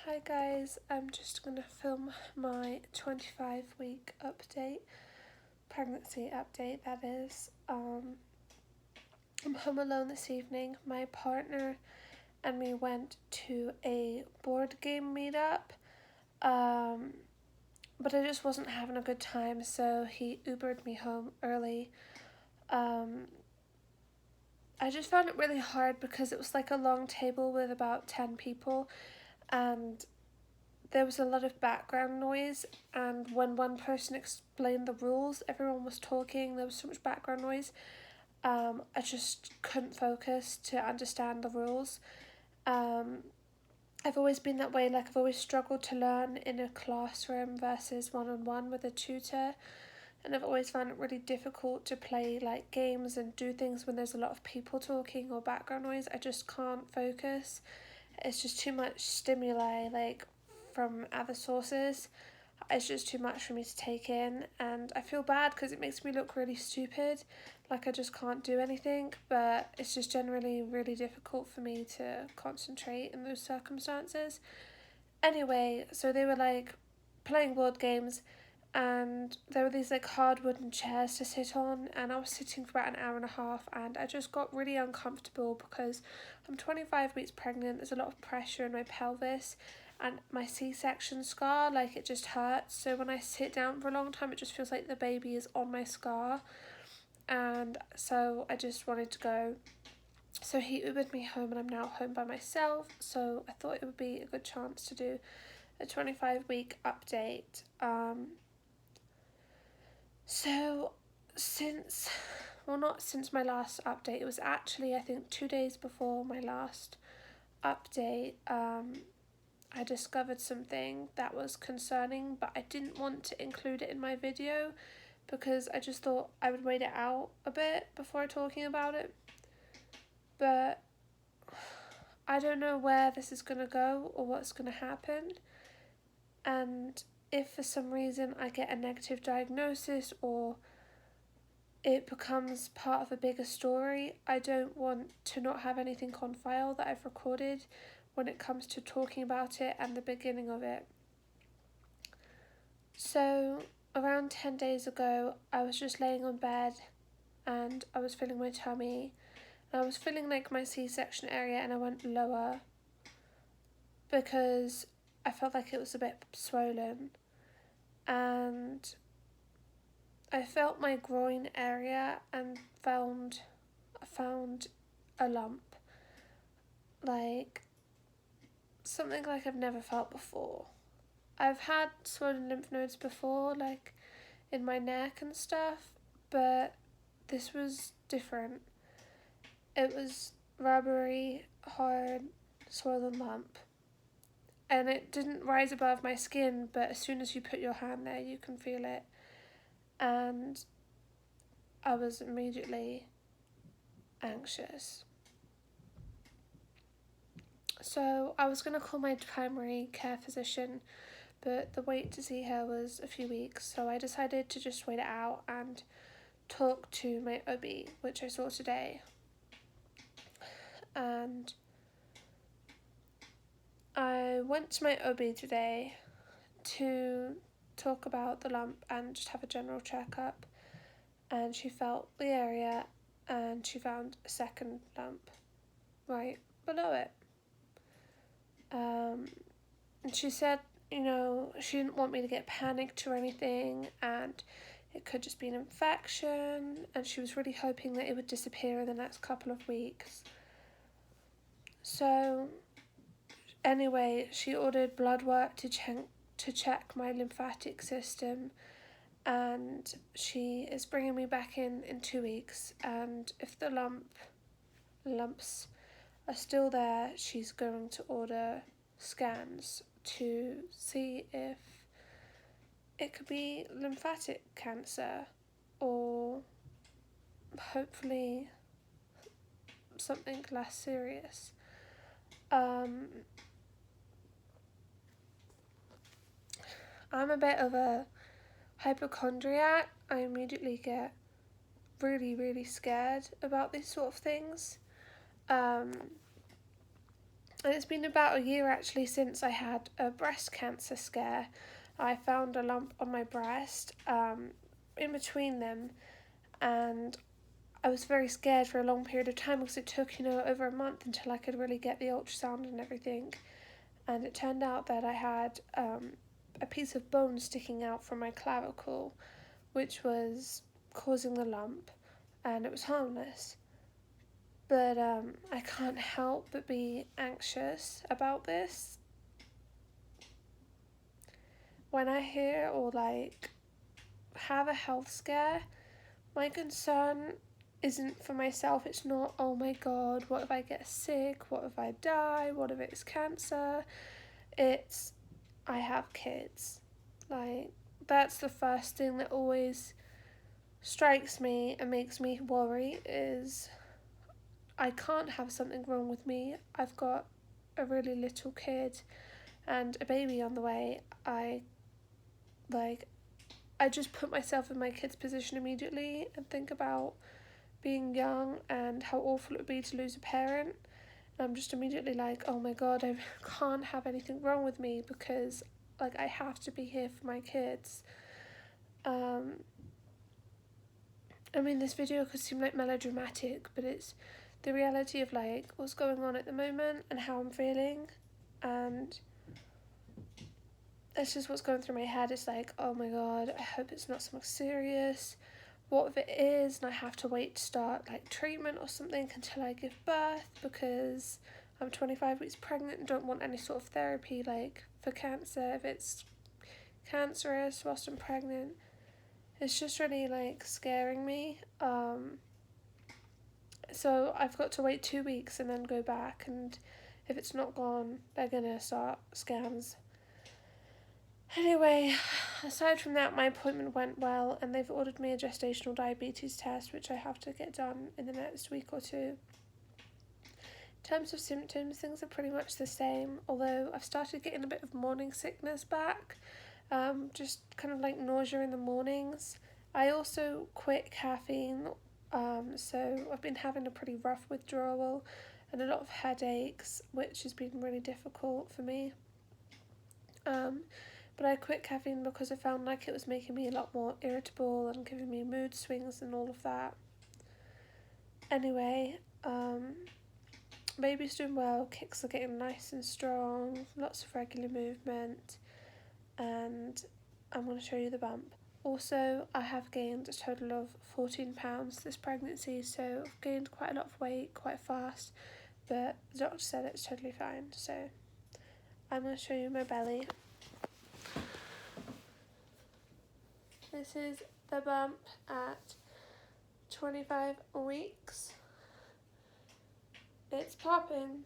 Hi guys, I'm just going to film my 25-week update, pregnancy update that is. I'm home alone this evening. My partner and me went to a board game meetup, but I just wasn't having a good time, so he Ubered me home early. Um, I just found it really hard because it was like a long table with about 10 people, and there was a lot of background noise, and when one person explained the rules, everyone was talking, there was so much background noise. I just couldn't focus to understand the rules. Um, I've always been that way, like I've always struggled to learn in a classroom versus one-on-one with a tutor, and I've always found it really difficult to play like games and do things when there's a lot of people talking or background noise. I just can't focus. It's just too much stimuli, like from other sources. It's just too much for me to take in, and I feel bad because it makes me look really stupid, like I just can't do anything, but it's just generally really difficult for me to concentrate in those circumstances. Anyway, so they were like playing board games, and there were these like hard wooden chairs to sit on, and I was sitting for about an hour and a half, and I just got really uncomfortable because I'm 25 weeks pregnant. There's a lot of pressure in my pelvis, and my C-section scar, like it just hurts, so when I sit down for a long time it just feels like the baby is on my scar, and so I just wanted to go. So he Ubered me home, and I'm now home by myself, so I thought it would be a good chance to do a 25-week update. So since, well, not since my last update, it was actually I think 2 days before my last update, I discovered something that was concerning, but I didn't want to include it in my video because I just thought I would wait it out a bit before talking about it. But I don't know where this is going to go or what's going to happen, and if for some reason I get a negative diagnosis or it becomes part of a bigger story, I don't want to not have anything on file that I've recorded when it comes to talking about it and the beginning of it. So around 10 days ago, I was just laying on bed and I was feeling my tummy, and I was feeling like my C-section area, and I went lower because I felt like it was a bit swollen, and I felt my groin area and found a lump, like something like I've never felt before. I've had swollen lymph nodes before, like in my neck and stuff, but this was different. It was rubbery, hard, swollen lump. And it didn't rise above my skin, but as soon as you put your hand there, you can feel it. And I was immediately anxious. So I was going to call my primary care physician, but the wait to see her was a few weeks, so I decided to just wait it out and talk to my OB, which I saw today. And I went to my OB today to talk about the lump and just have a general checkup, and she felt the area and she found a second lump right below it. And she said, she didn't want me to get panicked or anything, and it could just be an infection, and she was really hoping that it would disappear in the next couple of weeks. So anyway, she ordered blood work to check my lymphatic system, and she is bringing me back in 2 weeks, and if the lumps are still there, she's going to order scans to see if it could be lymphatic cancer or hopefully something less serious. I'm a bit of a hypochondriac. I immediately get really, really scared about these sort of things. And it's been about a year actually since I had a breast cancer scare. I found a lump on my breast, in between them, and I was very scared for a long period of time because it took, over a month until I could really get the ultrasound and everything. And it turned out that I had a piece of bone sticking out from my clavicle, which was causing the lump, and it was harmless. But I can't help but be anxious about this. When I hear or have a health scare, my concern isn't for myself. It's not, oh my god, what if I get sick? What if I die? What if it's cancer? It's, I have kids. That's the first thing that always strikes me and makes me worry is I can't have something wrong with me. I've got a really little kid and a baby on the way. I just put myself in my kid's position immediately and think about being young and how awful it would be to lose a parent. And I'm just immediately like, oh my god, I can't have anything wrong with me because I have to be here for my kids. I mean, this video could seem melodramatic, but it's the reality of what's going on at the moment and how I'm feeling, and it's just what's going through my head. It's oh my god, I hope it's not something serious. What if it is and I have to wait to start treatment or something until I give birth because I'm 25 weeks pregnant and don't want any sort of therapy for cancer if it's cancerous whilst I'm pregnant. It's just really scaring me. So I've got to wait 2 weeks and then go back, and if it's not gone, they're gonna start scans. Anyway, aside from that, my appointment went well, and they've ordered me a gestational diabetes test, which I have to get done in the next week or two. In terms of symptoms, things are pretty much the same, although I've started getting a bit of morning sickness back, just kind of nausea in the mornings. I also quit caffeine, so I've been having a pretty rough withdrawal and a lot of headaches, which has been really difficult for me. But I quit caffeine because I found it was making me a lot more irritable and giving me mood swings and all of that. Anyway, baby's doing well, kicks are getting nice and strong, lots of regular movement, and I'm going to show you the bump. Also, I have gained a total of 14 pounds this pregnancy, so I've gained quite a lot of weight quite fast, but the doctor said it's totally fine, so I'm going to show you my belly. This is the bump at 25 weeks. It's popping.